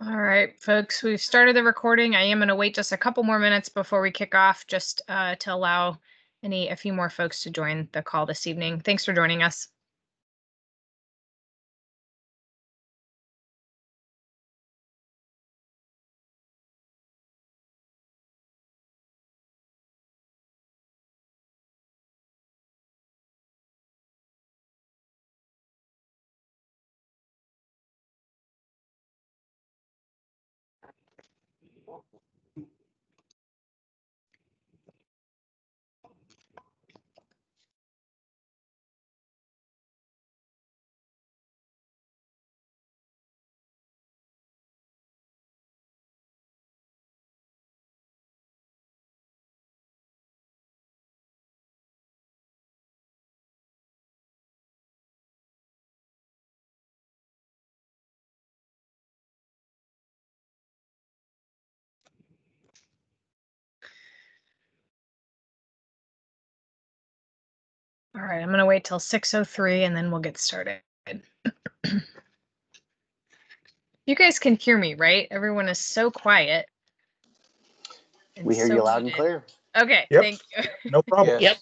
All right, folks, we've started the recording. I am going to wait just a couple more minutes before we kick off, just to allow a few more folks to join the call this evening. Thanks for joining us. All right, I'm going to wait till 6:03 and then we'll get started. You guys can hear me, right? Everyone is so quiet. We hear you loud and clear. Okay, Yep. thank you. No problem. Yes. Yep.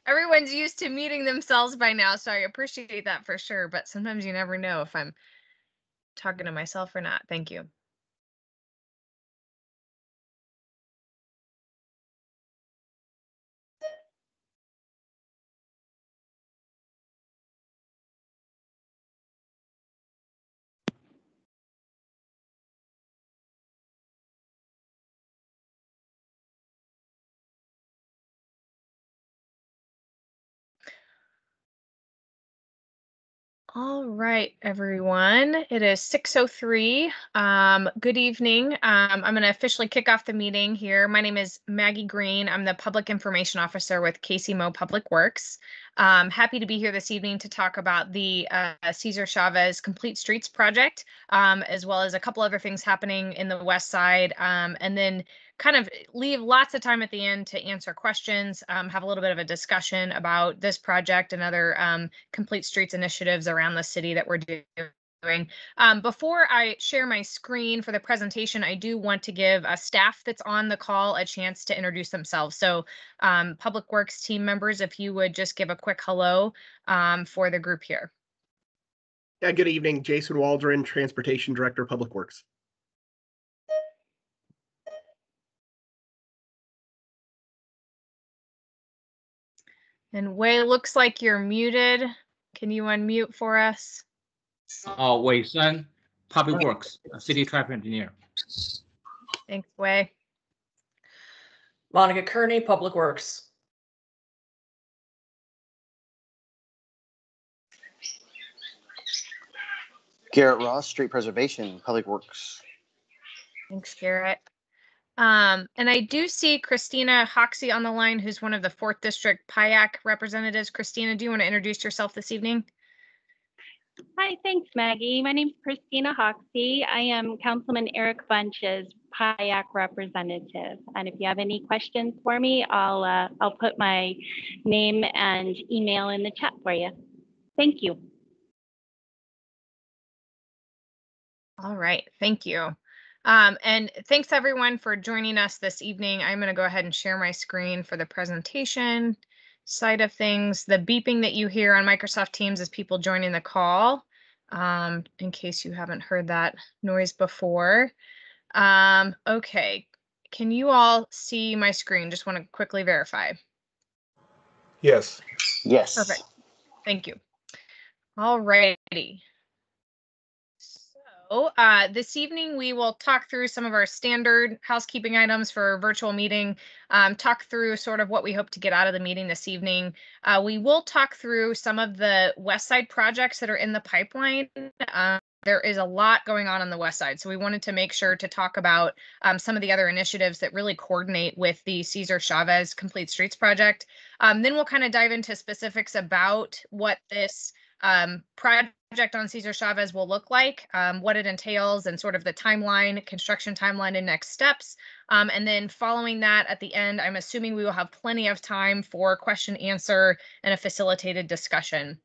Everyone's used to muting themselves by now, so I appreciate that for sure, but sometimes you never know if I'm talking to myself or not. Thank you. All right, everyone. It is 6:03. Good evening. I'm going to officially kick off the meeting here. My name is Maggie Green. I'm the Public Information Officer with Casey Mo Public Works. Happy to be here this evening to talk about the Cesar Chavez Complete Streets project, as well as a couple other things happening in the West Side, and then kind of leave lots of time at the end to answer questions, have a little bit of a discussion about this project and other complete streets initiatives around the city that we're doing. Before I share my screen for the presentation, I do want to give a staff that's on the call a chance to introduce themselves. So Public Works team members, if you would just give a quick hello for the group here. Yeah, good evening. Jason Waldron, Transportation Director, Public Works. And Wei, looks like you're muted. Can you unmute for us? Wei Sun, Public Works, City Traffic Engineer. Thanks, Wei. Monica Kearney, Public Works. Garrett Ross, Street Preservation, Public Works. Thanks, Garrett. And I do see Christina Hoxie on the line, who's one of the 4th District PIAC representatives. Christina, do you want to introduce yourself this evening? Hi, thanks, Maggie. My name is Christina Hoxie. I am Councilman Eric Bunch's PIAC representative. And if you have any questions for me, I'll put my name and email in the chat for you. Thank you. All right, thank you. And thanks everyone for joining us this evening. I'm going to go ahead and share my screen for the presentation side of things. The beeping that you hear on Microsoft Teams is people joining the call, in case you haven't heard that noise before. Okay, can you all see my screen? Just want to quickly verify. Yes. Yes. Perfect. Thank you. All righty. So this evening, we will talk through some of our standard housekeeping items for a virtual meeting, talk through sort of what we hope to get out of the meeting this evening. We will talk through some of the West Side projects that are in the pipeline. There is a lot going on the West Side, so we wanted to make sure to talk about some of the other initiatives that really coordinate with the Cesar Chavez Complete Streets project. Then we'll kind of dive into specifics about what this project on Cesar Chavez will look like, what it entails, and sort of the timeline, construction timeline and next steps. And then following that at the end, I'm assuming we will have plenty of time for question, answer, and a facilitated discussion.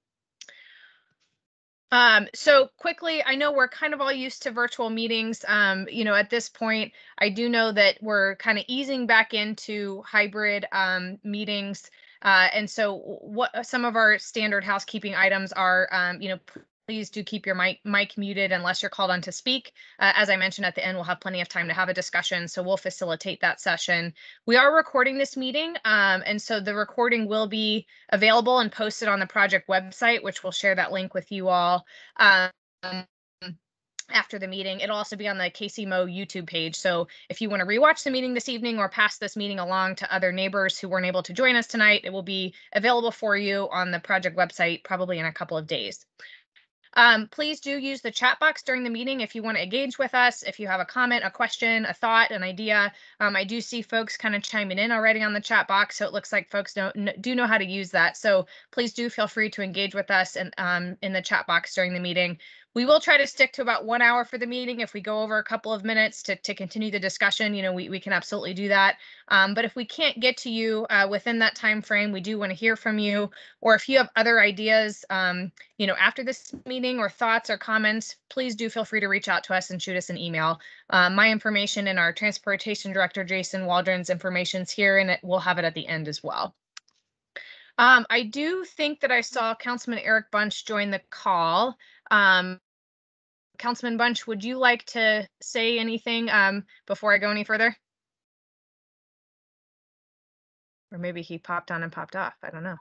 So quickly, I know we're kind of all used to virtual meetings. At this point, I do know that we're kind of easing back into hybrid meetings. And so what some of our standard housekeeping items are, please do keep your mic muted unless you're called on to speak. As I mentioned at the end, we'll have plenty of time to have a discussion, so we'll facilitate that session. We are recording this meeting, and so the recording will be available and posted on the project website, which we'll share that link with you all after the meeting. It'll also be on the KCMO YouTube page. So if you want to rewatch the meeting this evening or pass this meeting along to other neighbors who weren't able to join us tonight, it will be available for you on the project website probably in a couple of days. Please do use the chat box during the meeting if you want to engage with us. If you have a comment, a question, a thought, an idea. I do see folks kind of chiming in already on the chat box, so it looks like folks do know how to use that. So please do feel free to engage with us in the chat box during the meeting. We will try to stick to about 1 hour for the meeting. If we go over a couple of minutes to continue the discussion, we can absolutely do that. But if we can't get to you within that time frame, we do want to hear from you. Or if you have other ideas, after this meeting or thoughts or comments, please do feel free to reach out to us and shoot us an email. My information and our transportation director, Jason Waldron's information is here, and we'll have it at the end as well. I do think that I saw Councilman Eric Bunch join the call. Councilman Bunch, would you like to say anything before I go any further? Or maybe he popped on and popped off. I don't know.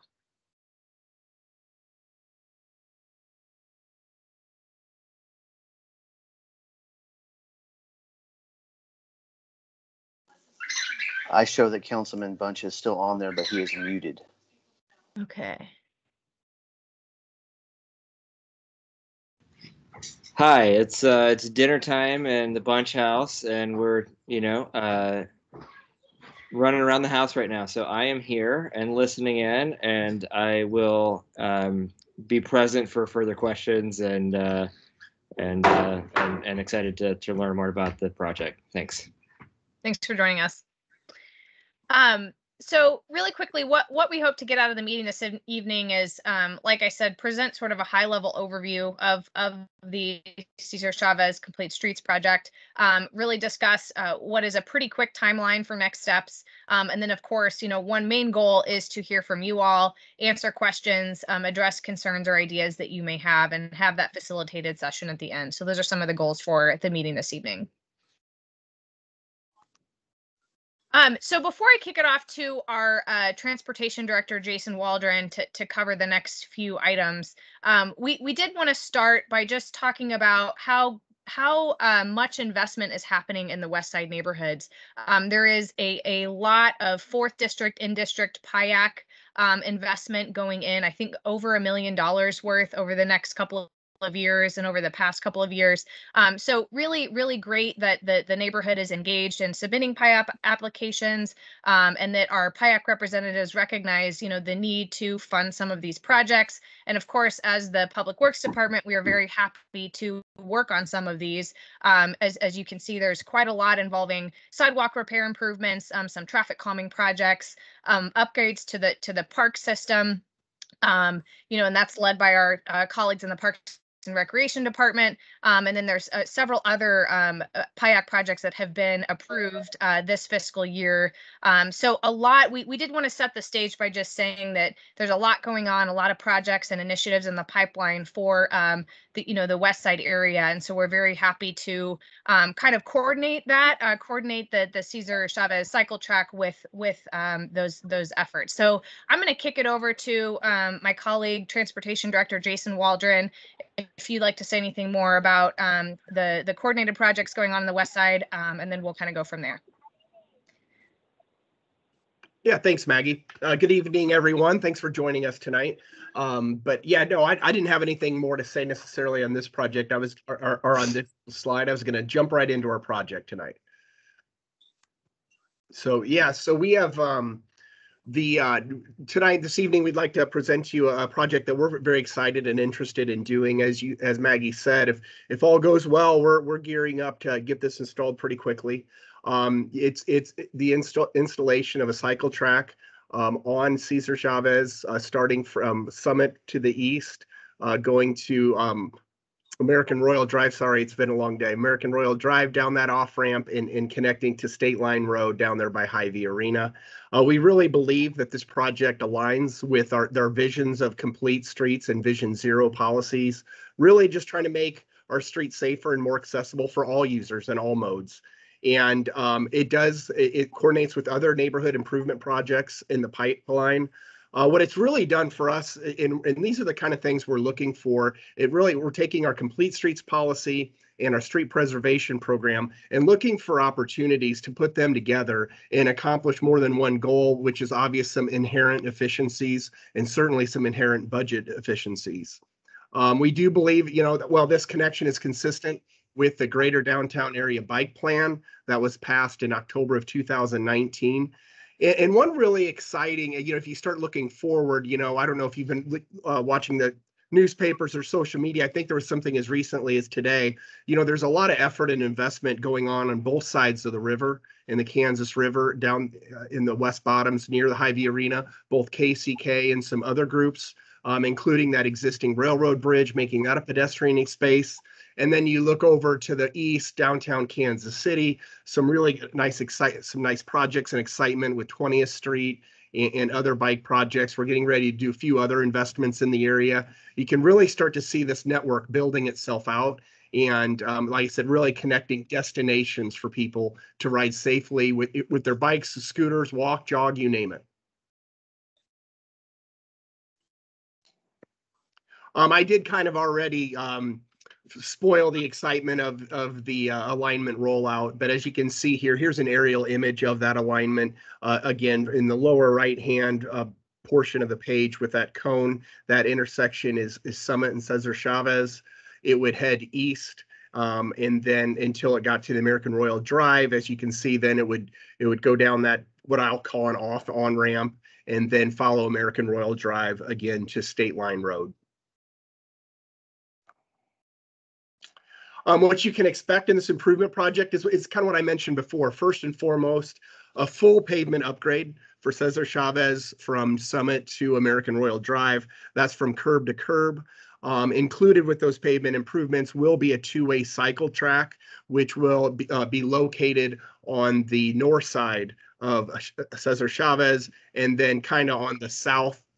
I show that Councilman Bunch is still on there, but he is muted. Okay. Hi, it's dinner time in the Bunch house, and we're running around the house right now. So I am here and listening in, and I will be present for further questions and excited to learn more about the project. Thanks. Thanks for joining us. So really quickly, what we hope to get out of the meeting this evening is, like I said, present sort of a high-level overview of the Cesar Chavez Complete Streets project, really discuss what is a pretty quick timeline for next steps. And then, of course, one main goal is to hear from you all, answer questions, address concerns or ideas that you may have, and have that facilitated session at the end. So those are some of the goals for the meeting this evening. So before I kick it off to our transportation director, Jason Waldron, to cover the next few items, we did want to start by just talking about how much investment is happening in the West Side neighborhoods. There is a lot of 4th District, in-district PIAC investment going in, I think over $1 million worth over the next couple of years and over the past couple of years. So really, really great that the neighborhood is engaged in submitting PIAP applications, and that our PIAC representatives recognize, the need to fund some of these projects. And of course, as the Public Works Department, we are very happy to work on some of these. As you can see, there's quite a lot involving sidewalk repair improvements, some traffic calming projects, upgrades to the park system. And that's led by our colleagues in the Parks and Recreation Department. And then there's several other PIAC projects that have been approved this fiscal year. So a lot, we did want to set the stage by just saying that there's a lot going on, a lot of projects and initiatives in the pipeline for the West Side area. And so we're very happy to kind of coordinate that, coordinate the Cesar Chavez cycle track with those efforts. So I'm going to kick it over to my colleague, Transportation Director Jason Waldron, if you'd like to say anything more about the coordinated projects going on the West Side, and then we'll kind of go from there. Yeah, thanks, Maggie. Good evening, everyone. Thanks for joining us tonight. But yeah, no, I didn't have anything more to say necessarily on this project. Or on this slide. I was going to jump right into our project tonight. So yeah, so we have this evening, we'd like to present to you a project that we're very excited and interested in doing. As Maggie said, if all goes well, we're gearing up to get this installed pretty quickly. It's the installation of a cycle track on Cesar Chavez, starting from Summit to the east, going to American Royal Drive, sorry, it's been a long day. American Royal Drive down that off ramp and connecting to State Line Road down there by Hy-Vee Arena. We really believe that this project aligns with our visions of complete streets and Vision Zero policies, really just trying to make our streets safer and more accessible for all users in all modes. And it coordinates with other neighborhood improvement projects in the pipeline. What it's really done for us, and these are the kind of things we're looking for, we're taking our complete streets policy and our street preservation program and looking for opportunities to put them together and accomplish more than one goal, which is obvious some inherent efficiencies and certainly some inherent budget efficiencies. We do believe, this connection is consistent with the Greater Downtown Area Bike Plan that was passed in October of 2019. And one really exciting, if you start looking forward, I don't know if you've been watching the newspapers or social media. I think there was something as recently as today. There's a lot of effort and investment going on both sides of the river, in the Kansas River, down in the West Bottoms near the Hy-Vee Arena, both KCK and some other groups, including that existing railroad bridge, making that a pedestrian space. And then you look over to the east, downtown Kansas City, some really nice projects and excitement with 20th Street and other bike projects. We're getting ready to do a few other investments in the area. You can really start to see this network building itself out. And like I said, really connecting destinations for people to ride safely with their bikes, scooters, walk, jog, you name it. I did kind of already spoil the excitement of the alignment rollout, but as you can see here, here's an aerial image of that alignment. Again, in the lower right hand portion of the page with that cone, that intersection is Summit and Cesar Chavez. It would head east, and then until it got to the American Royal Drive, as you can see, then it would go down that what I'll call an on ramp, and then follow American Royal Drive again to State Line Road. What you can expect in this improvement project is kind of what I mentioned before. First and foremost, a full pavement upgrade for Cesar Chavez from Summit to American Royal Drive. That's from curb to curb. Included with those pavement improvements will be a two-way cycle track, which will be located on the north side of Cesar Chavez, and then kind of on the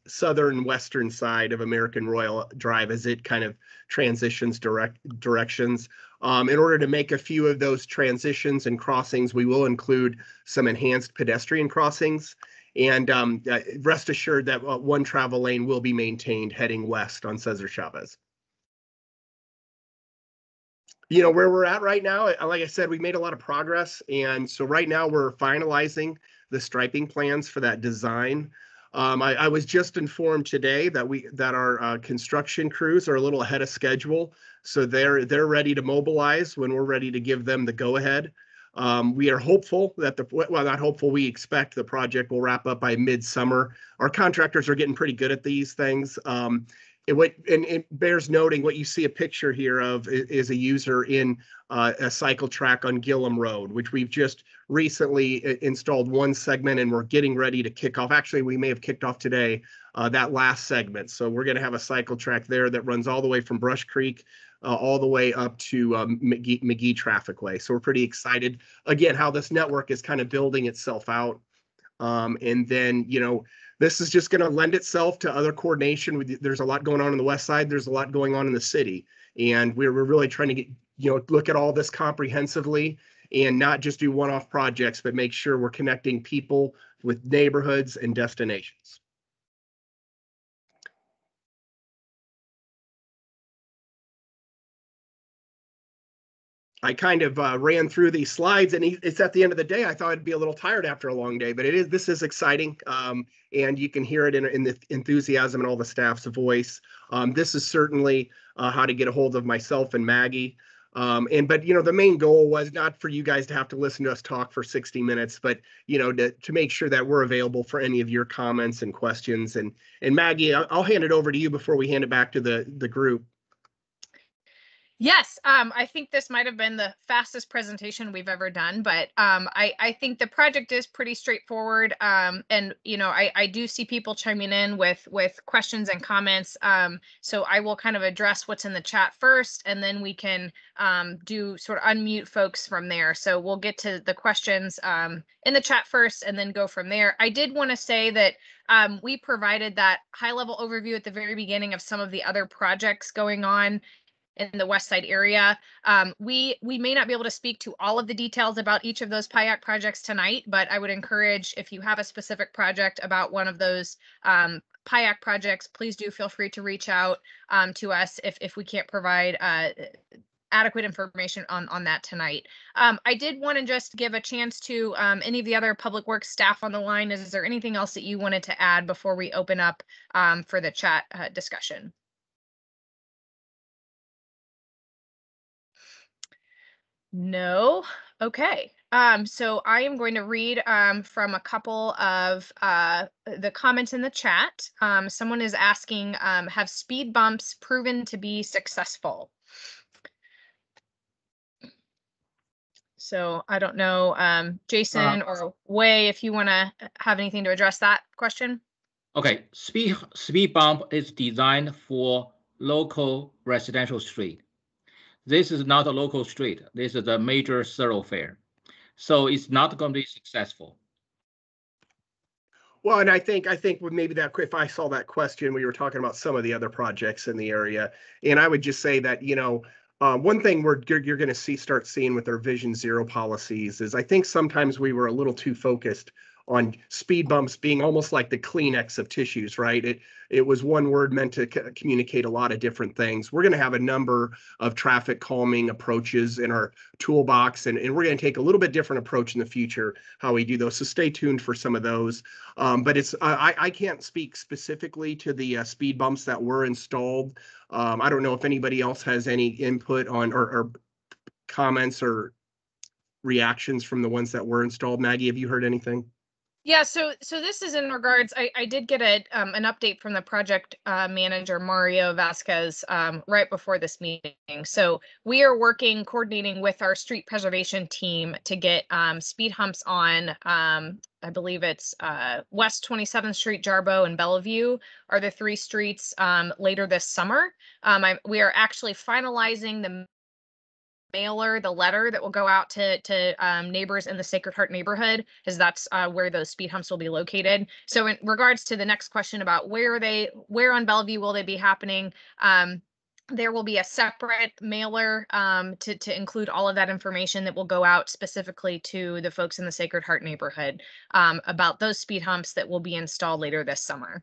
southern western side of American Royal Drive as it kind of transitions directions. In order to make a few of those transitions and crossings, we will include some enhanced pedestrian crossings. And rest assured that one travel lane will be maintained heading west on Cesar Chavez. Where we're at right now, like I said, we've made a lot of progress. And so right now we're finalizing the striping plans for that design. I was just informed today that our construction crews are a little ahead of schedule, so they're ready to mobilize when we're ready to give them the go-ahead. We are hopeful that not hopeful, we expect the project will wrap up by midsummer. Our contractors are getting pretty good at these things. It bears noting what you see a picture here of is a user in a cycle track on Gillum Road, which we've just recently installed one segment, and we're getting ready to kick off. Actually, we may have kicked off today that last segment. So we're going to have a cycle track there that runs all the way from Brush Creek all the way up to McGee Trafficway. So we're pretty excited, again, how this network is kind of building itself out. And then, this is just going to lend itself to other coordination. There's a lot going on the west side. There's a lot going on in the city. And we're really trying to look at all this comprehensively and not just do one-off projects, but make sure we're connecting people with neighborhoods and destinations. I kind of ran through these slides, and it's at the end of the day. I thought I'd be a little tired after a long day, but this is exciting, and you can hear it in the enthusiasm and all the staff's voice. This is certainly how to get a hold of myself and Maggie. But the main goal was not for you guys to have to listen to us talk for 60 minutes, but to make sure that we're available for any of your comments and questions. And Maggie, I'll hand it over to you before we hand it back to the group. Yes, I think this might have been the fastest presentation we've ever done, but I think the project is pretty straightforward. And I do see people chiming in with questions and comments. So I will kind of address what's in the chat first, and then we can do sort of unmute folks from there. So we'll get to the questions in the chat first, and then go from there. I did want to say that we provided that high-level overview at the very beginning of some of the other projects going on in the West Side area. We may not be able to speak to all of the details about each of those PIAC projects tonight, but I would encourage, if you have a specific project about one of those PIAC projects, please do feel free to reach out to us if we can't provide adequate information on that tonight. I did want to just give a chance to any of the other public works staff on the line. Is there anything else that you wanted to add before we open up for the chat discussion? No. Okay. So I am going to read from a couple of the comments in the chat. Someone is asking, have speed bumps proven to be successful? So I don't know, Jason or Wei, if you want to have anything to address that question. Okay, speed bump is designed for local residential street. This is not a local street. This is a major thoroughfare. So it's not going to be successful. Well, and I think with maybe that, if I saw that question, we were talking about some of the other projects in the area, and I would just say that, one thing you're going to start seeing with our Vision Zero policies is I think sometimes we were a little too focused on speed bumps being almost like the Kleenex of tissues, right? It was one word meant to communicate a lot of different things. We're going to have a number of traffic calming approaches in our toolbox, and we're going to take a little bit different approach in the future how we do those. So stay tuned for some of those. But it's I can't speak specifically to the speed bumps that were installed. I don't know if anybody else has any input on or comments or reactions from the ones that were installed. Maggie, have you heard anything? Yeah, so this is in regards, I did get an update from the project manager, Mario Vasquez, right before this meeting. So we are coordinating with our street preservation team to get speed humps on, I believe it's West 27th Street, Jarboe, and Bellevue are the three streets later this summer. We are actually finalizing the mailer, the letter that will go out to neighbors in the Sacred Heart neighborhood, as that's where those speed humps will be located. So in regards to the next question about where on Bellevue will they be happening, there will be a separate mailer to include all of that information that will go out specifically to the folks in the Sacred Heart neighborhood about those speed humps that will be installed later this summer.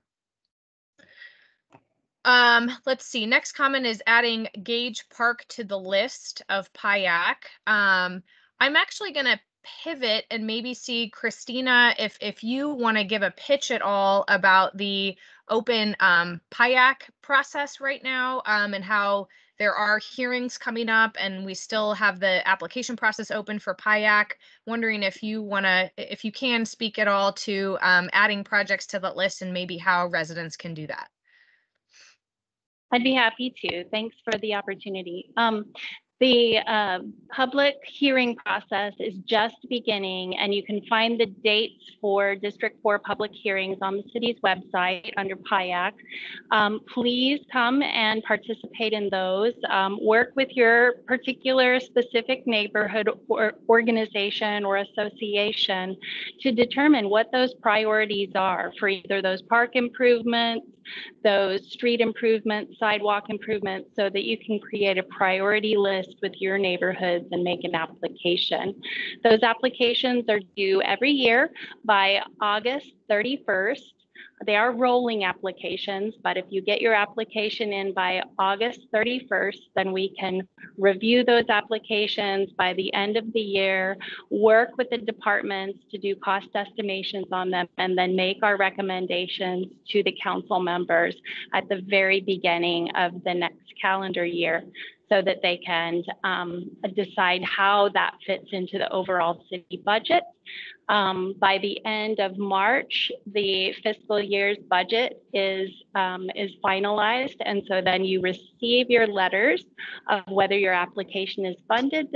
Let's see. Next comment is adding Gage Park to the list of PIAC. I'm actually going to pivot and maybe see, Christina, if you want to give a pitch at all about the open PIAC process right now, and how there are hearings coming up and we still have the application process open for PIAC. Wondering if you can speak at all to adding projects to that list and maybe how residents can do that. I'd be happy to. Thanks for the opportunity. The public hearing process is just beginning, and you can find the dates for District 4 public hearings on the city's website under PIAC. Please come and participate in those. Work with your particular specific neighborhood or organization or association to determine what those priorities are for either those park improvements, those street improvements, sidewalk improvements, so that you can create a priority list with your neighborhoods and make an application. Those applications are due every year by August 31st. They are rolling applications, but if you get your application in by August 31st, then we can review those applications by the end of the year, work with the departments to do cost estimations on them, and then make our recommendations to the council members at the very beginning of the next calendar year. so that they can decide how that fits into the overall city budget. By the end of March, the fiscal year's budget is finalized, and so then you receive your letters of whether your application is funded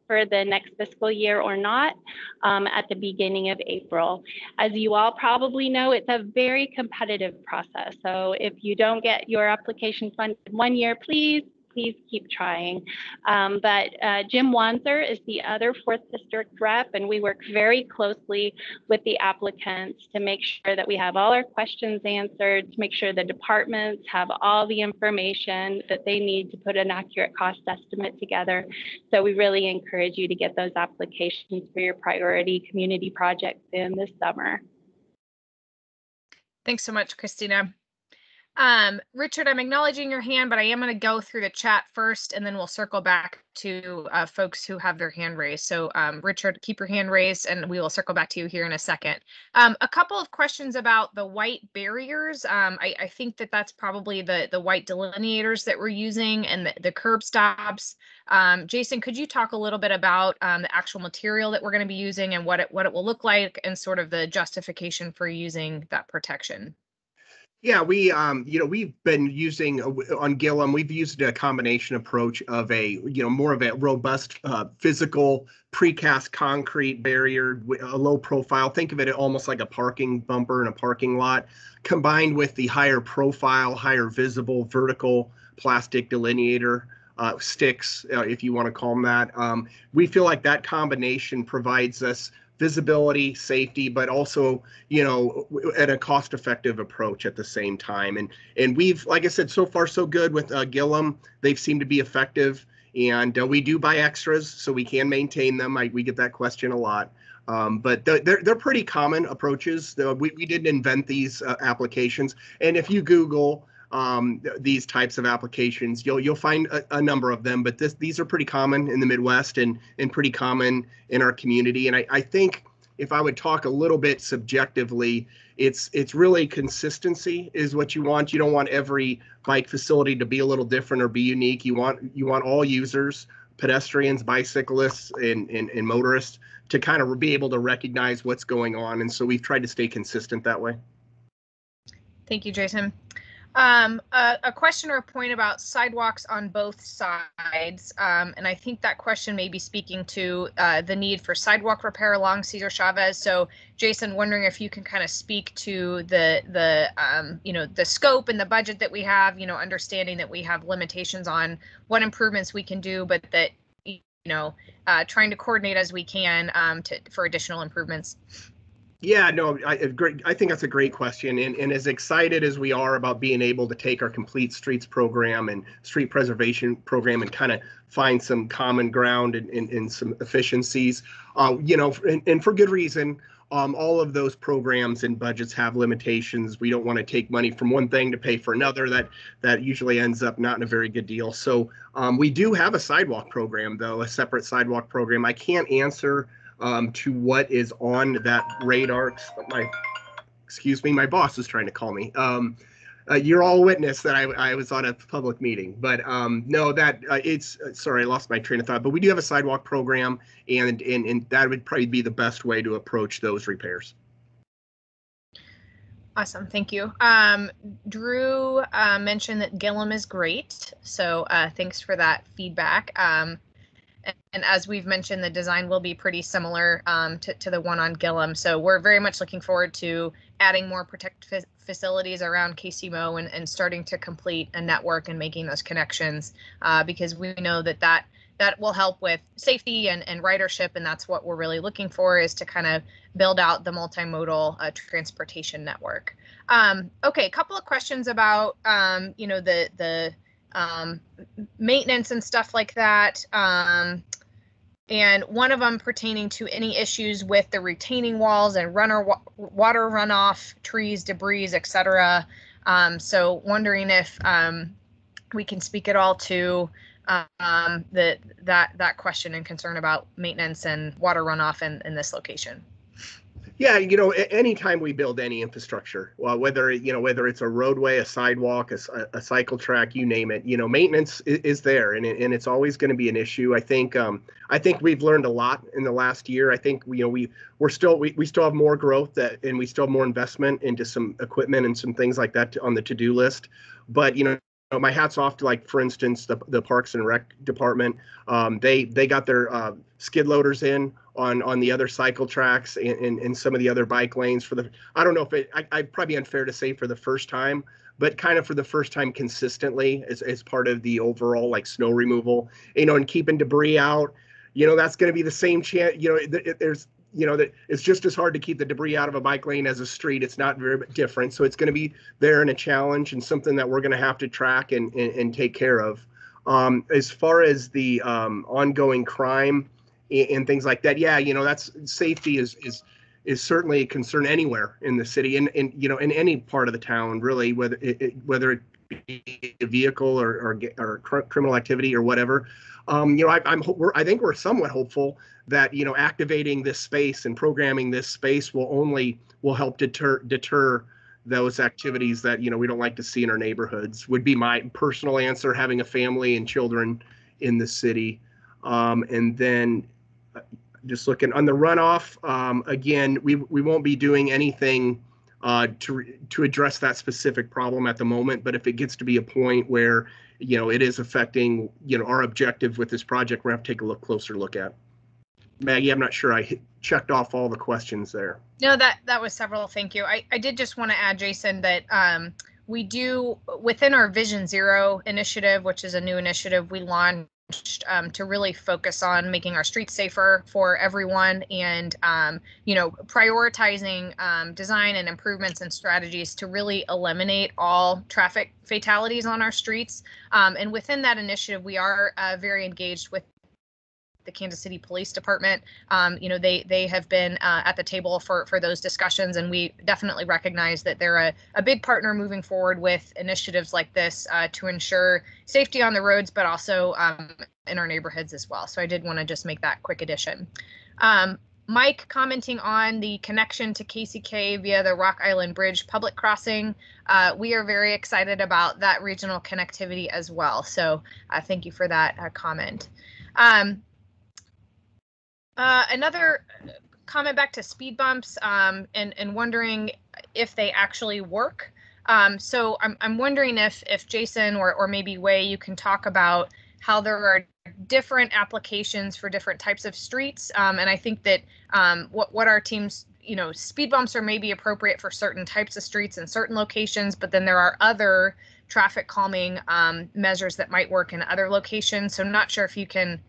for the next fiscal year or not at the beginning of April. As you all probably know, it's a very competitive process. So if you don't get your application funded one year, please keep trying. But Jim Wanzer is the other 4th District rep, and we work very closely with the applicants to make sure that we have all our questions answered, to make sure the departments have all the information that they need to put an accurate cost estimate together. So we really encourage you to get those applications for your priority community projects in this summer. Thanks so much, Christina. Richard, I'm acknowledging your hand, but I am going to go through the chat first, and then we'll circle back to folks who have their hand raised. So Richard, keep your hand raised, and we will circle back to you here in a second. A couple of questions about the white barriers. I think that's probably the white delineators that we're using and the curb stops. Jason, could you talk a little bit about the actual material that we're going to be using and what it will look like and sort of the justification for using that protection? Yeah, we've been using on Gillum, we've used a combination approach of more of a robust physical precast concrete barrier, a low profile. Think of it almost like a parking bumper in a parking lot, combined with the higher profile, higher visible vertical plastic delineator sticks, if you want to call them that. We feel like that combination provides us visibility, safety, but also, at a cost-effective approach at the same time. And we've, like I said, so far so good with Gillum. They've seemed to be effective, and we do buy extras so we can maintain them. We get that question a lot. But they're pretty common approaches. We didn't invent these applications. And if you Google these types of applications, you'll find a number of them, but these are pretty common in the Midwest and pretty common in our community. And I think if I would talk a little bit subjectively, it's really consistency is what you want. You don't want every bike facility to be a little different or be unique. You want all users, pedestrians, bicyclists, and motorists to kind of be able to recognize what's going on. And so we've tried to stay consistent that way. Thank you, Jason. A question or a point about sidewalks on both sides, and I think that question may be speaking to the need for sidewalk repair along Cesar Chavez. So, Jason, wondering if you can kind of speak to the scope and the budget that we have. Understanding that we have limitations on what improvements we can do, but that trying to coordinate as we can for additional improvements. Yeah, no, I think that's a great question. And as excited as we are about being able to take our complete streets program and street preservation program and kind of find some common ground and some efficiencies, and for good reason, all of those programs and budgets have limitations. We don't want to take money from one thing to pay for another. That usually ends up not in a very good deal. So we do have a sidewalk program, though, a separate sidewalk program. I can't answer to what is on that radar. My boss is trying to call me. You're all witness that I was on a public meeting, but no, sorry, I lost my train of thought, but we do have a sidewalk program, and that would probably be the best way to approach those repairs. Awesome, thank you. Drew mentioned that Gillum is great, so thanks for that feedback. And as we've mentioned, the design will be pretty similar to the one on Gillum. So we're very much looking forward to adding more protected facilities around KCMO and starting to complete a network and making those connections because we know that will help with safety and ridership. And that's what we're really looking for, is to kind of build out the multimodal transportation network. Okay, a couple of questions about, the maintenance and stuff like that. And one of them pertaining to any issues with the retaining walls and water runoff, trees, debris, etc. So wondering if we can speak at all to that question and concern about maintenance and water runoff in this location. Yeah, anytime we build any infrastructure, well, whether it's a roadway, a sidewalk, a cycle track, you name it, maintenance is there, and it's always going to be an issue. I think we've learned a lot in the last year. I think we still have more growth and we still have more investment into some equipment and some things like that on the to-do list. But my hat's off to, like, for instance, the Parks and Rec department. They got their skid loaders in on the other cycle tracks and some of the other bike lanes I don't know if I'd probably be unfair to say for the first time, but kind of for the first time consistently as part of the overall, like, snow removal, and keeping debris out. That's going to be the same chance. That it's just as hard to keep the debris out of a bike lane as a street. It's not very different. So it's going to be there and a challenge and something that we're going to have to track and take care of. As far as the ongoing crime and things like that, yeah, that's safety is certainly a concern anywhere in the city and in any part of the town, really, whether it be a vehicle or criminal activity or whatever. I think we're somewhat hopeful that activating this space and programming this space will help deter those activities that we don't like to see in our neighborhoods. Would be my personal answer, having a family and children in the city. And then just looking on the runoff, again, we won't be doing anything to address that specific problem at the moment. But if it gets to be a point where it is affecting our objective with this project, we're gonna have to take a closer look at. Maggie, I'm not sure I checked off all the questions there. No, that was several. Thank you. I did just want to add, Jason, that we do, within our Vision Zero initiative, which is a new initiative we launched to really focus on making our streets safer for everyone and, prioritizing design and improvements and strategies to really eliminate all traffic fatalities on our streets. And within that initiative, we are very engaged with the Kansas City Police Department. They have been at the table for those discussions, and we definitely recognize that they're a big partner moving forward with initiatives like this to ensure safety on the roads, but also in our neighborhoods as well. So I did want to just make that quick addition. Mike commenting on the connection to KCK via the Rock Island Bridge public crossing. We are very excited about that regional connectivity as well. So thank you for that comment. Another comment back to speed bumps and wondering if they actually work. So I'm wondering if Jason or maybe Wei, you can talk about how there are different applications for different types of streets. And I think that what our teams, speed bumps are maybe appropriate for certain types of streets in certain locations, but then there are other traffic calming measures that might work in other locations. So I'm not sure if you can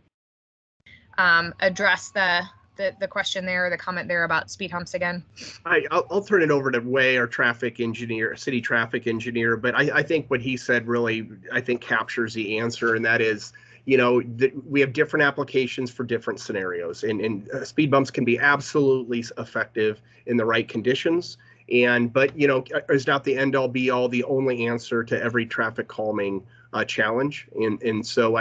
address the question there, or the comment there about speed humps again. I'll turn it over to Wei, our traffic engineer, city traffic engineer. But I think what he said really, I think, captures the answer, and that is, we have different applications for different scenarios, and speed bumps can be absolutely effective in the right conditions. But is not the end all be all, the only answer to every traffic calming challenge. And so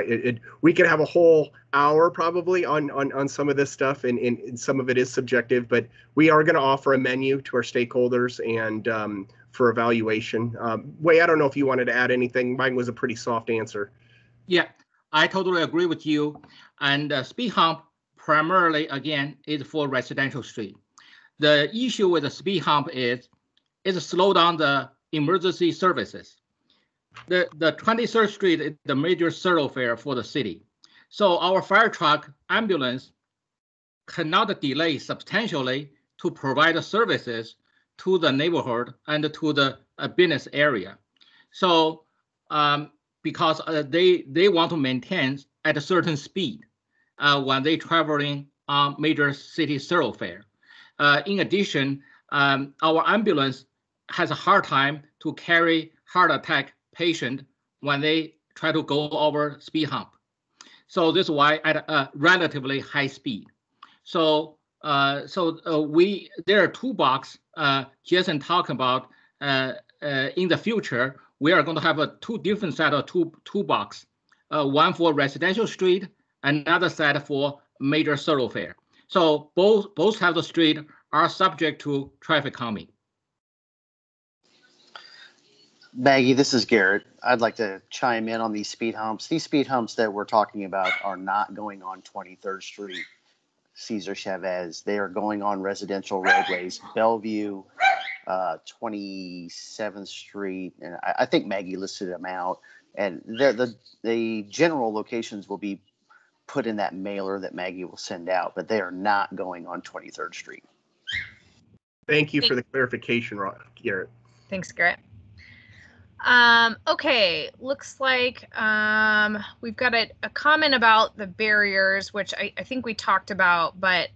we could have a whole hour probably on some of this stuff, and some of it is subjective, but we are going to offer a menu to our stakeholders and for evaluation. Wei, I don't know if you wanted to add anything. Mine was a pretty soft answer. Yeah, I totally agree with you. And speed hump primarily, again, is for residential street. The issue with the speed hump is slow down the emergency services. The 23rd Street is the major thoroughfare for the city. So our fire truck, ambulance cannot delay substantially to provide services to the neighborhood and to the business area. So because they want to maintain at a certain speed when they traveling on major city thoroughfare. In addition, our ambulance has a hard time to carry heart attack patient when they try to go over speed hump. So this is why at a relatively high speed. So there are two boxes Jason talked about. In the future, we are going to have two different set of two boxes, one for residential street, another set for major thoroughfare. So both have the street are subject to traffic calming. Maggie, this is Garrett. I'd like to chime in on these speed humps. These speed humps that we're talking about are not going on 23rd Street, Cesar Chavez. They are going on residential roadways, Bellevue, 27th Street, and I think Maggie listed them out. And the general locations will be put in that mailer that Maggie will send out, but they are not going on 23rd Street. Thank you for the clarification, Garrett. Thanks, Garrett. Okay, looks like we've got a comment about the barriers, which I think we talked about, but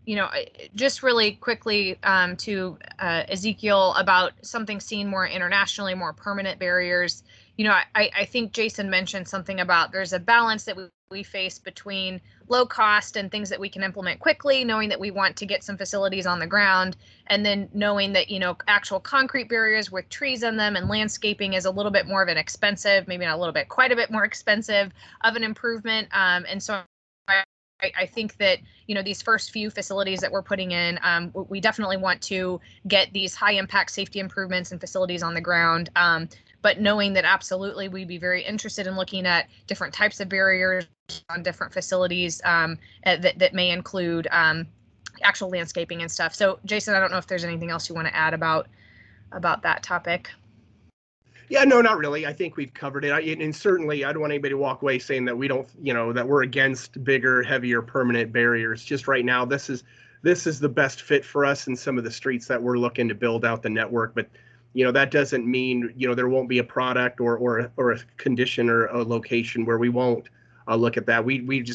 you know, just really quickly to Ezekiel about something seen more internationally, more permanent barriers. You know, I think Jason mentioned something about there's a balance that we face between low cost and things that we can implement quickly, knowing that we want to get some facilities on the ground, and then knowing that, you know, actual concrete barriers with trees in them and landscaping is a little bit more of an expensive, maybe not a little bit, quite a bit more expensive of an improvement. And so I think that, you know, these first few facilities that we're putting in, we definitely want to get these high impact safety improvements and facilities on the ground. But knowing that absolutely we'd be very interested in looking at different types of barriers on different facilities that may include actual landscaping and stuff. So Jason, I don't know if there's anything else you want to add about that topic. Yeah, no, not really. I think we've covered it. And certainly I don't want anybody to walk away saying that we don't, you know, that we're against bigger, heavier, permanent barriers. Just right now, this is the best fit for us in some of the streets that we're looking to build out the network. But, you know, that doesn't mean, you know, there won't be a product or a condition or a location where we won't look at that.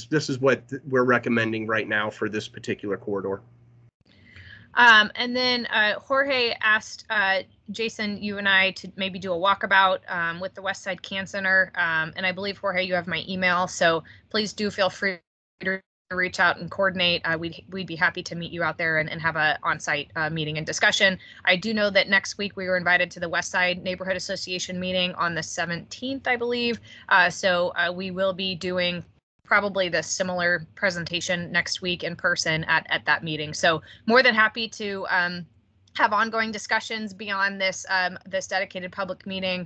This is what we're recommending right now for this particular corridor. And then Jorge asked Jason, you and I to maybe do a walkabout with the West Side Can Center. And I believe, Jorge, you have my email, so please do feel free to reach out and coordinate. We'd be happy to meet you out there and have a on-site meeting and discussion. I do know that next week we were invited to the West Side Neighborhood Association meeting on the 17th, I believe. So we will be doing probably the similar presentation next week in person at that meeting. So more than happy to have ongoing discussions beyond this this dedicated public meeting,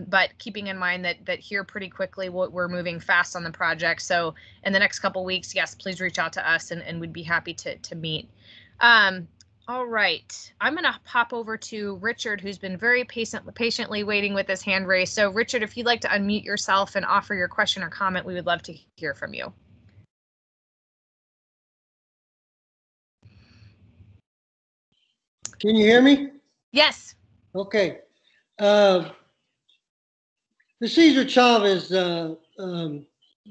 but keeping in mind that here pretty quickly we're moving fast on the project. So in the next couple weeks, yes, please reach out to us and we'd be happy to meet. All right, I'm going to pop over to Richard, who's been very patiently waiting with his hand raised. So Richard, if you'd like to unmute yourself and offer your question or comment, we would love to hear from you. Can you hear me? Yes. Okay. The Cesar Chavez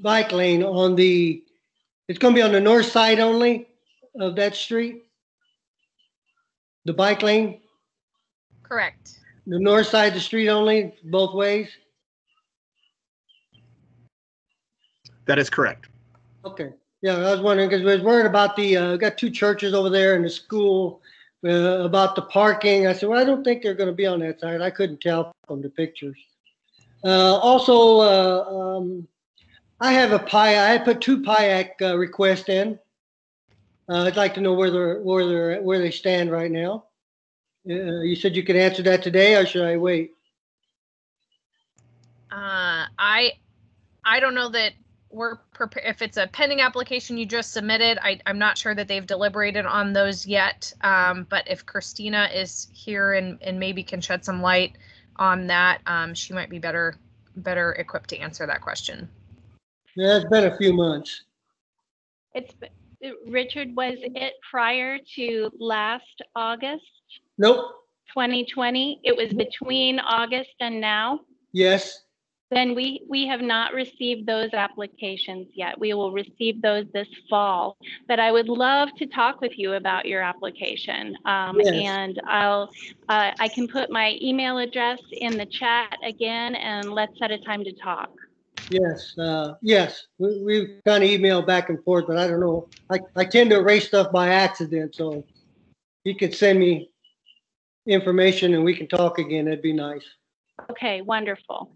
bike lane it's going to be on the north side only of that street? The bike lane? Correct. The north side of the street only, both ways? That is correct. Okay. Yeah, I was wondering because I was worried about we got two churches over there and the school, about the parking. I said, well, I don't think they're going to be on that side. I couldn't tell from the pictures. Also, I put two PIAC requests in. I'd like to know where they stand right now. You said you could answer that today, or should I wait? I don't know that we're prepared. If it's a pending application you just submitted, I'm not sure that they've deliberated on those yet. But if Christina is here and maybe can shed some light on that, she might be better equipped to answer that question. Yeah, it's been a few months. Richard, was it prior to last August? Nope. 2020? It was between August and now? Yes. Then we have not received those applications yet. We will receive those this fall. But I would love to talk with you about your application. Yes. And I can put my email address in the chat again, and let's set a time to talk. Yes. Yes. We kind of email back and forth, but I don't know. I tend to erase stuff by accident, so you could send me information and we can talk again. That'd be nice. Okay, wonderful.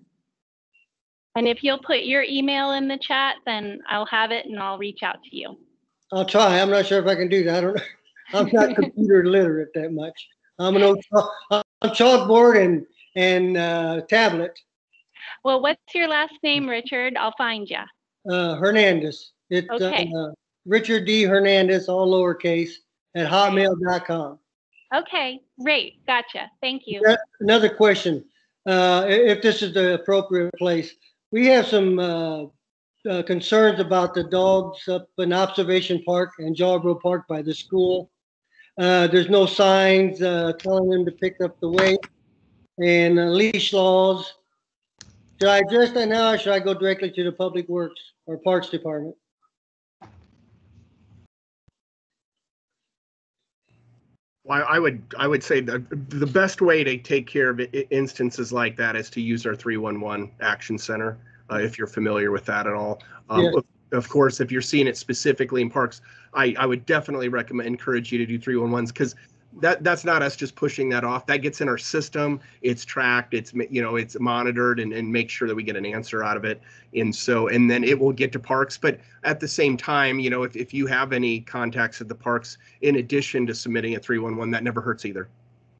And if you'll put your email in the chat, then I'll have it and I'll reach out to you. I'll try. I'm not sure if I can do that. I don't know. I'm not computer literate that much. I'm an old chalkboard and tablet. Well, what's your last name, Richard? I'll find you. Hernandez. It's Okay. Richard D. Hernandez, all lowercase, at hotmail.com. Okay, great. Gotcha. Thank you. Another question, if this is the appropriate place. We have some concerns about the dogs up in Observation Park and Jawbro Park by the school. There's no signs telling them to pick up the weight and leash laws. Should I address that now, or should I go directly to the Public Works or Parks Department? Well, I would say the best way to take care of instances like that is to use our 311 Action Center, if you're familiar with that at all. Yeah. Of course, if you're seeing it specifically in parks, I would definitely encourage you to do 311s, because that's not us just pushing that off. That gets in our system. It's tracked. It's it's monitored and make sure that we get an answer out of it. And then it will get to parks. But at the same time, if you have any contacts at the parks, in addition to submitting a 311, that never hurts either.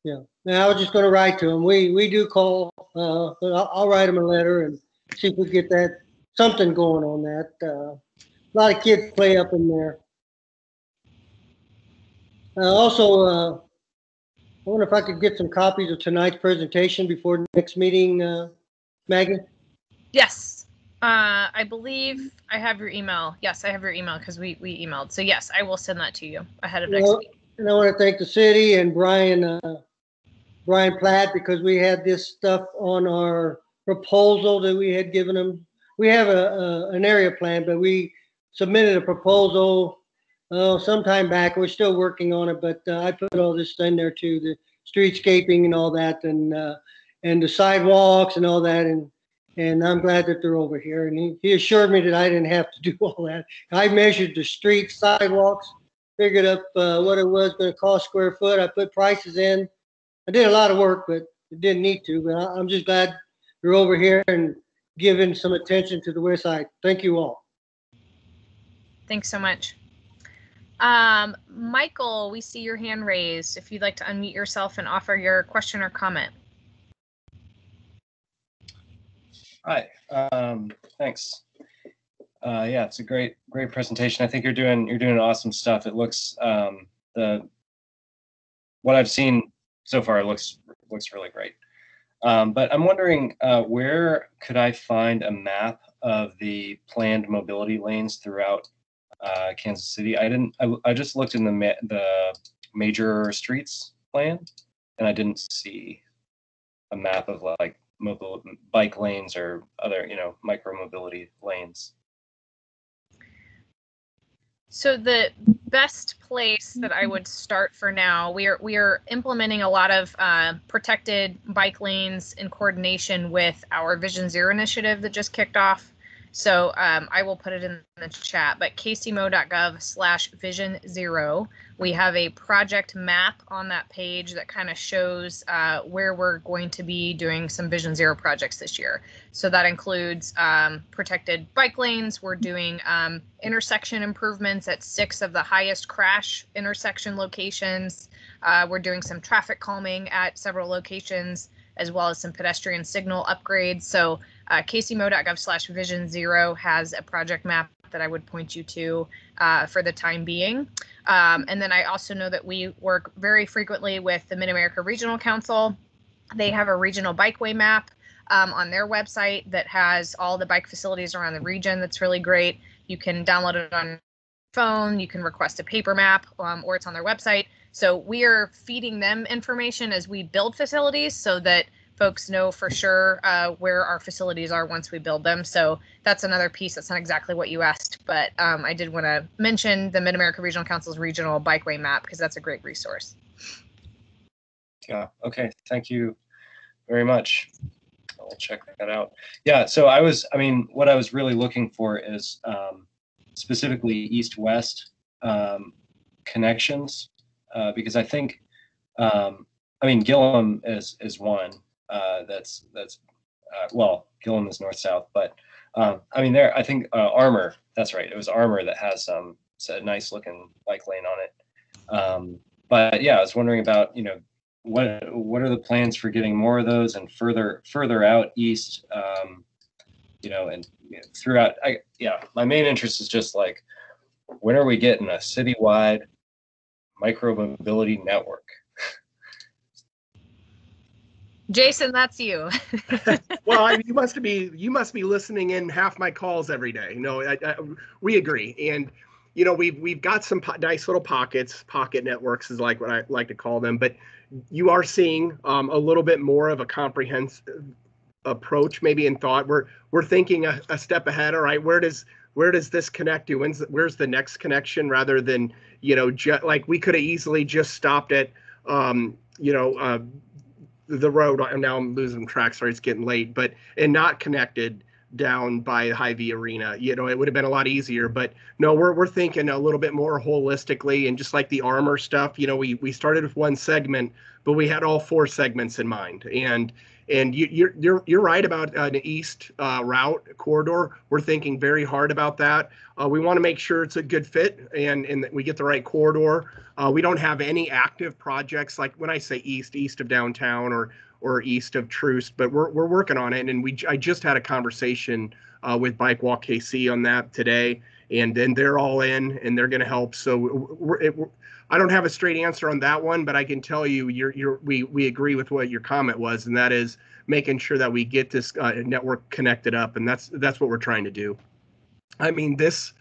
Yeah. Now, I was just going to write to them. We do call, but I'll write them a letter and see if we get something going on that. A lot of kids play up in there. Also, I wonder if I could get some copies of tonight's presentation before the next meeting, Maggie? Yes. I believe I have your email. Yes, I have your email because we emailed. So yes, I will send that to you ahead of next week. And I want to thank the city and Brian Platt, because we had this stuff on our proposal that we had given them. We have an area plan, but we submitted a proposal sometime back. We're still working on it, but I put all this in there too, the streetscaping and all that, and the sidewalks and all that, and I'm glad that they're over here. And he assured me that I didn't have to do all that. I measured the street sidewalks, figured up what it was going to cost square foot. I put prices in. I did a lot of work, but it didn't need to. But I'm just glad you're over here and giving some attention to the west side. Thank you all. Thanks so much. Michael, we see your hand raised. If you'd like to unmute yourself and offer your question or comment. Hi, thanks. Yeah, it's a great presentation. I think you're doing awesome stuff. It looks what I've seen so far looks really great. But I'm wondering, where could I find a map of the planned mobility lanes throughout Kansas City? I just looked in the major streets plan, and I didn't see a map of like mobile bike lanes or other micro mobility lanes. So the best place that I would start for now, we are implementing a lot of protected bike lanes in coordination with our Vision Zero initiative that just kicked off. So I will put it in the chat, but kcmo.gov/vision0. We have a project map on that page that kind of shows where we're going to be doing some Vision Zero projects this year. So that includes protected bike lanes. We're doing intersection improvements at 6 of the highest crash intersection locations. We're doing some traffic calming at several locations, as well as some pedestrian signal upgrades. So kcmo.gov/vision0 has a project map that I would point you to for the time being. And then I also know that we work very frequently with the Mid-America Regional Council. They have a regional bikeway map on their website that has all the bike facilities around the region. That's really great. You can download it on your phone. You can request a paper map, or it's on their website. So we are feeding them information as we build facilities so that folks know for sure where our facilities are once we build them. So that's another piece. That's not exactly what you asked, but I did want to mention the Mid-America Regional Council's regional bikeway map because that's a great resource. Yeah, okay, thank you very much. I'll check that out. Yeah, so what I was really looking for is specifically east-west connections, because I think, Gillum is one. Gillum is north-south, but I think Armour, that's right. It was Armour that has a nice looking bike lane on it. But yeah, I was wondering about, what are the plans for getting more of those and further out east, and throughout. My main interest is just like, when are we getting a citywide micromobility network? Jason, that's you. Well, you must be listening in half my calls every day. No, we agree, and we've got some nice little pocket networks is like what I like to call them. But you are seeing a little bit more of a comprehensive approach, maybe in thought. We're thinking a step ahead. All right, where does this connect to? Where's the next connection? Rather than like we could have easily just stopped at the road, and now I'm losing track. Sorry, it's getting late, and not connected down by Hy-Vee Arena. It would have been a lot easier. But no, we're thinking a little bit more holistically, and just like the armor stuff. We started with one segment, but we had all 4 segments in mind. And you're right about an east route corridor. We're thinking very hard about that. We want to make sure it's a good fit and that we get the right corridor. We don't have any active projects, like when I say east of downtown or east of Troost, but we're working on it. And I just had a conversation with Bike Walk KC on that today, and then they're all in and they're going to help. So I don't have a straight answer on that one, but I can tell you we agree with what your comment was, and that is making sure that we get this network connected up, and that's what we're trying to do. I mean, this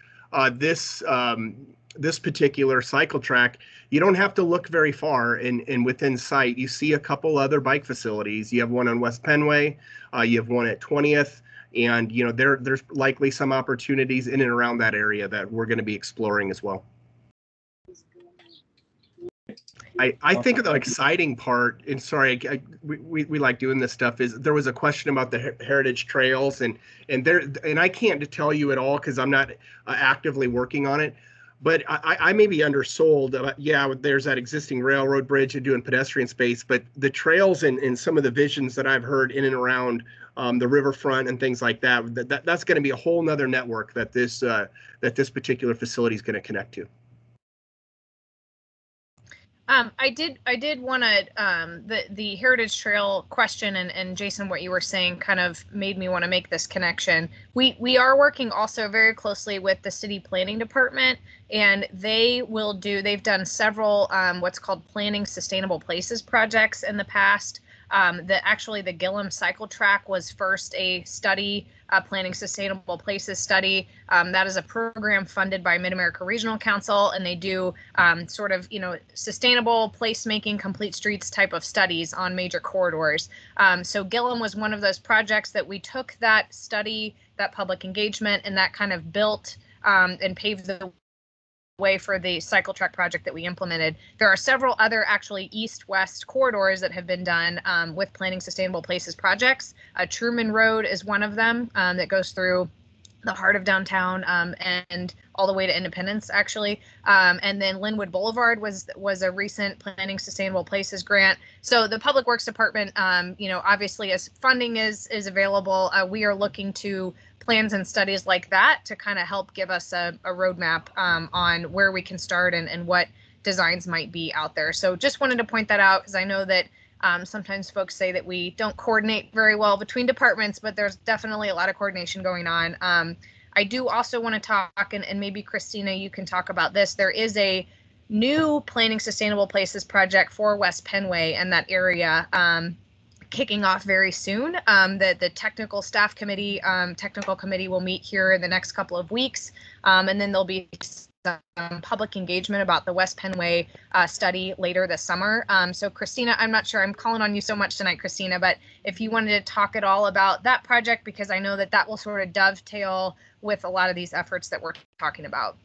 particular cycle track, you don't have to look very far, and within sight, you see a couple other bike facilities. You have one on West Penway, you have one at 20th, and there's likely some opportunities in and around that area that we're going to be exploring as well. I think the exciting part, and sorry, we like doing this stuff, is there was a question about the heritage trails, and I can't tell you at all because I'm not actively working on it, but I may be undersold. Yeah, there's that existing railroad bridge and doing pedestrian space, but the trails and some of the visions that I've heard in and around the riverfront and things like that's going to be a whole nother network that this particular facility is going to connect to. I did want to, the Heritage Trail question and Jason, what you were saying kind of made me want to make this connection. We are working also very closely with the city planning department, and they've done several what's called planning sustainable places projects in the past. The Gillum cycle track was first a study, planning sustainable places study. That is a program funded by Mid-America Regional Council, and they do sustainable placemaking, complete streets type of studies on major corridors. So Gillum was one of those projects that we took that study, that public engagement, and that kind of built and paved the way for the cycle track project that we implemented. There are several other actually east-west corridors that have been done with planning sustainable places projects. Truman Road is one of them that goes through the heart of downtown and all the way to Independence, actually. And then Linwood Boulevard was a recent planning sustainable places grant. So the Public Works Department, obviously as funding is available, we are looking to plans and studies like that to kind of help give us a roadmap on where we can start and what designs might be out there. So just wanted to point that out because I know that sometimes folks say that we don't coordinate very well between departments, but there's definitely a lot of coordination going on. I do also want to talk, and maybe Christina, you can talk about this. There is a new Planning Sustainable Places project for West Penway and that area kicking off very soon. The technical staff committee, technical committee will meet here in the next couple of weeks, and then there'll be some public engagement about the West Penway study later this summer. So Christina, I'm not sure I'm calling on you so much tonight, Christina, but if you wanted to talk at all about that project, because I know that will sort of dovetail with a lot of these efforts that we're talking about.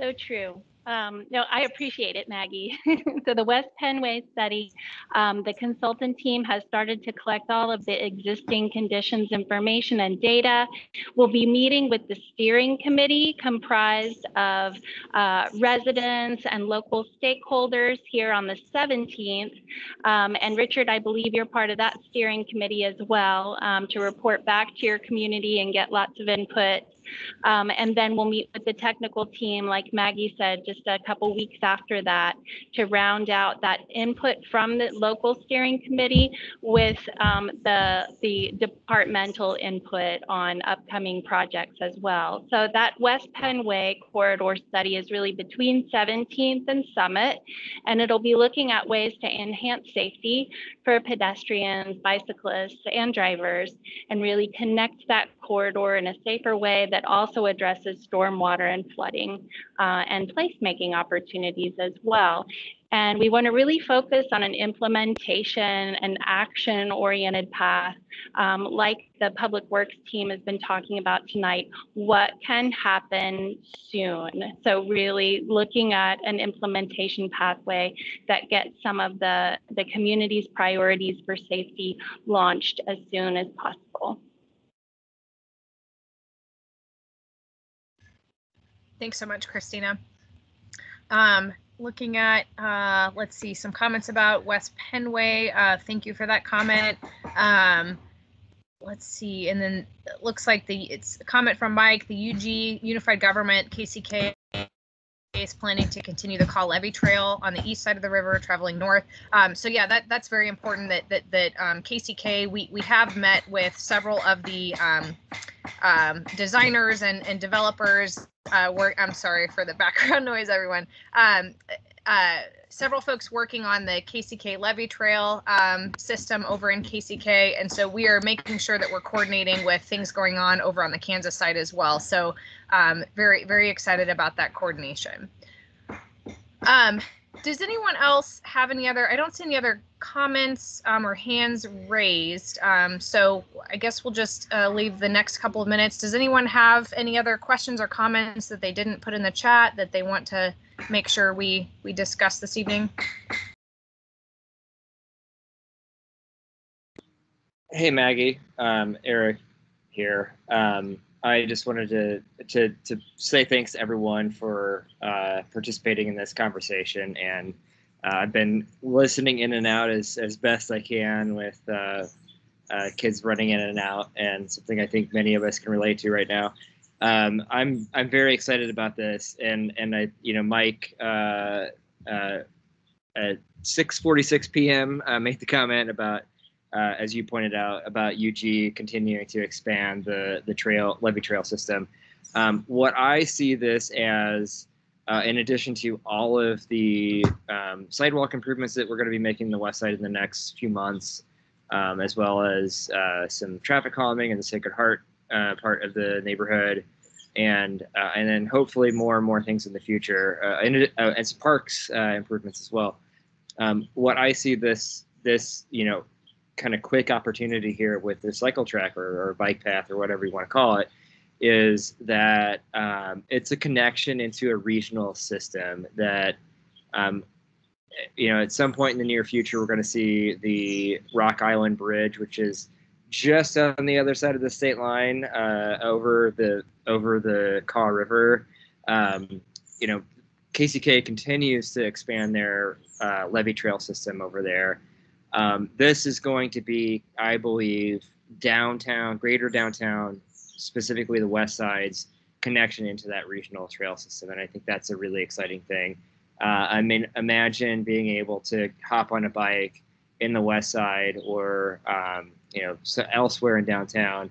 So true. No, I appreciate it, Maggie. So the West Penway study, the consultant team has started to collect all of the existing conditions, information, and data. We'll be meeting with the steering committee comprised of residents and local stakeholders here on the 17th. And Richard, I believe you're part of that steering committee as well, to report back to your community and get lots of input. And then we'll meet with the technical team, like Maggie said, just a couple weeks after that, to round out that input from the local steering committee with the departmental input on upcoming projects as well. So that West Penn Way corridor study is really between 17th and Summit, and it'll be looking at ways to enhance safety for pedestrians, bicyclists, and drivers, and really connect that corridor in a safer way that also addresses stormwater and flooding and placemaking opportunities as well. And we want to really focus on an implementation and action-oriented path, like the Public Works team has been talking about tonight, what can happen soon. So really looking at an implementation pathway that gets some of the community's priorities for safety launched as soon as possible. Thanks so much, Christina. Looking at, let's see, some comments about West Penway. Thank you for that comment. Let's see, and then it looks like it's a comment from Mike, the UG, Unified Government, KCK, is planning to continue the Kaw Levee Trail on the east side of the river, traveling north. So yeah, that's very important that KCK, we have met with several of the designers and developers. I'm sorry for the background noise, everyone. Several folks working on the KCK Levee Trail system over in KCK, and so we are making sure that we're coordinating with things going on over on the Kansas side as well. So very, very excited about that coordination. Does anyone else have any other, I don't see any other comments or hands raised. So I guess we'll just leave the next couple of minutes. Does anyone have any other questions or comments that they didn't put in the chat that they want to make sure we discuss this evening? Hey, Maggie, Eric here. I just wanted to say thanks to everyone for participating in this conversation, and I've been listening in and out as best I can with kids running in and out, and something I think many of us can relate to right now. I'm very excited about this, and I Mike at 6:46 p.m. Made the comment about. As you pointed out, about UG continuing to expand the levee trail system. What I see this as, in addition to all of the sidewalk improvements that we're going to be making the west side in the next few months, as well as some traffic calming in the Sacred Heart part of the neighborhood, and then hopefully more and more things in the future, and some parks improvements as well. What I see this kind of quick opportunity here with the cycle track or bike path or whatever you want to call it, is that it's a connection into a regional system that, at some point in the near future, we're going to see the Rock Island Bridge, which is just on the other side of the state line, over the Kaw River. KCK continues to expand their levee trail system over there. This is going to be, I believe, greater downtown, specifically the west side's connection into that regional trail system. And I think that's a really exciting thing. I mean, imagine being able to hop on a bike in the west side or, elsewhere in downtown,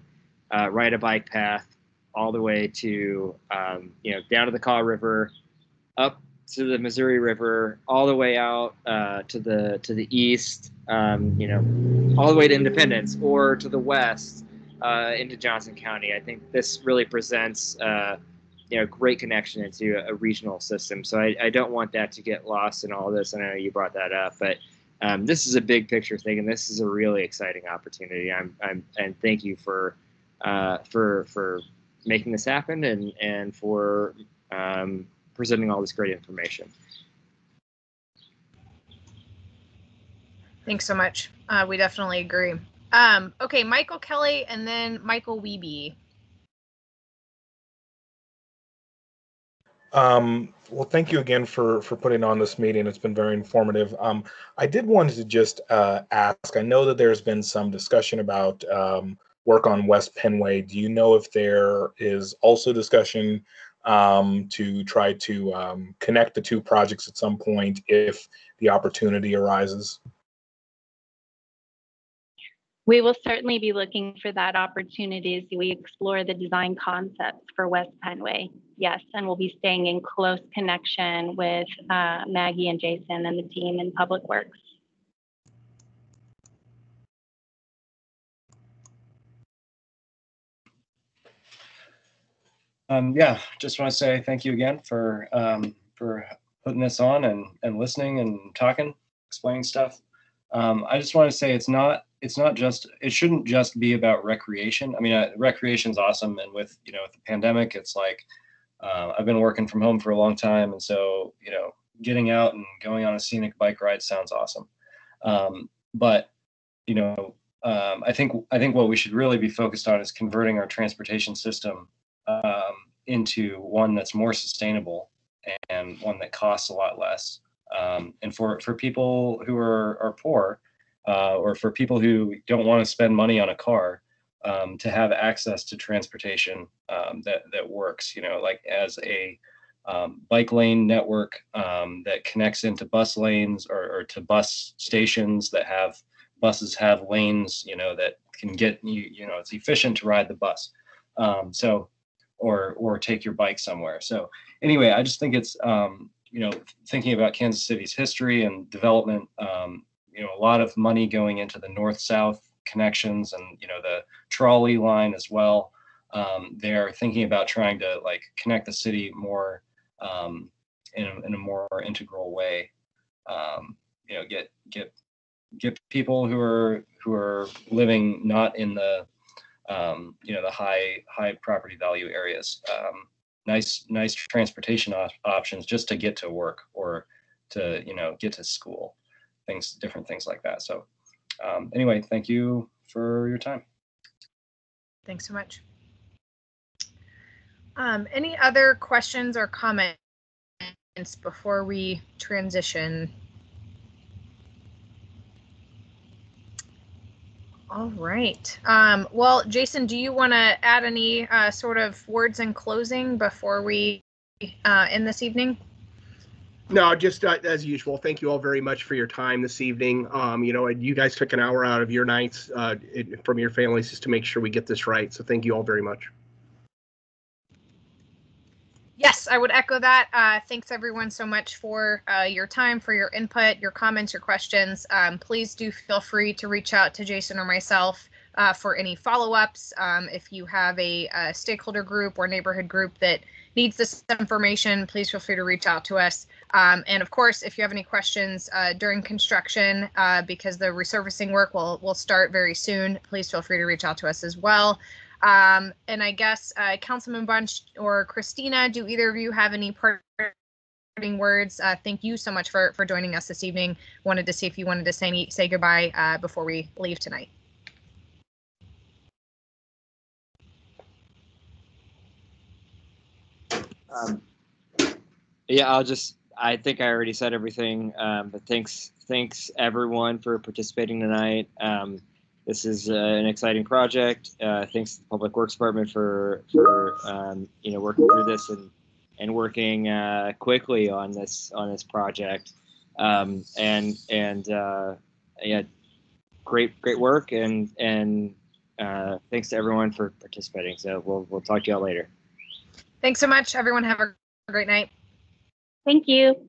ride a bike path all the way to, down to the Kaw River, up to the Missouri River, all the way out to the east, all the way to Independence, or to the west into Johnson County. I think this really presents great connection into a regional system. So I don't want that to get lost in all this. I know you brought that up, but this is a big picture thing, and this is a really exciting opportunity. And thank you for making this happen and for presenting all this great information. Thanks so much. We definitely agree. Okay, Michael Kelly and then Michael Wiebe. Well, thank you again for putting on this meeting. It's been very informative. I did want to just ask, I know that there's been some discussion about work on West Penway, do you know if there is also discussion to try to connect the two projects at some point if the opportunity arises? We will certainly be looking for that opportunity as we explore the design concepts for West Penway. Yes, and we'll be staying in close connection with Maggie and Jason and the team in Public Works. Yeah, just want to say thank you again for putting this on and listening and talking, explaining stuff. I just want to say it shouldn't just be about recreation. I mean, recreation's awesome, and with the pandemic, it's like I've been working from home for a long time, and so getting out and going on a scenic bike ride sounds awesome. But I think what we should really be focused on is converting our transportation system into one that's more sustainable and one that costs a lot less. And for people who are poor, or for people who don't want to spend money on a car, to have access to transportation that works, like as a bike lane network that connects into bus lanes or to bus stations that buses have lanes, that can get it's efficient to ride the bus. Or take your bike somewhere. So anyway, I just think it's thinking about Kansas City's history and development, a lot of money going into the north-south connections and the trolley line as well. They're thinking about trying to connect the city more in a more integral way. Get people who are living not in the the high property value areas, nice transportation options just to get to work or to get to school, different things like that. So anyway, thank you for your time. Thanks so much. Any other questions or comments before we transition? All right. Well, Jason, do you want to add any sort of words in closing before we end this evening? No, just as usual. Thank you all very much for your time this evening. You guys took an hour out of your nights from your families just to make sure we get this right. So thank you all very much. Yes, I would echo that. Thanks everyone so much for your time, for your input, your comments, your questions. Please do feel free to reach out to Jason or myself for any follow-ups. If you have a stakeholder group or neighborhood group that needs this information, please feel free to reach out to us. And of course, if you have any questions during construction, because the resurfacing work will start very soon, please feel free to reach out to us as well. And I guess Councilman Bunch or Christina, do either of you have any parting words? Thank you so much for joining us this evening. Wanted to see if you wanted to say goodbye before we leave tonight. Yeah, I think I already said everything, but thanks everyone for participating tonight. This is an exciting project. Thanks to the Public Works Department for working through this and working quickly on this project. Yeah, great work and thanks to everyone for participating. So we'll talk to y'all later. Thanks so much, everyone. Have a great night. Thank you.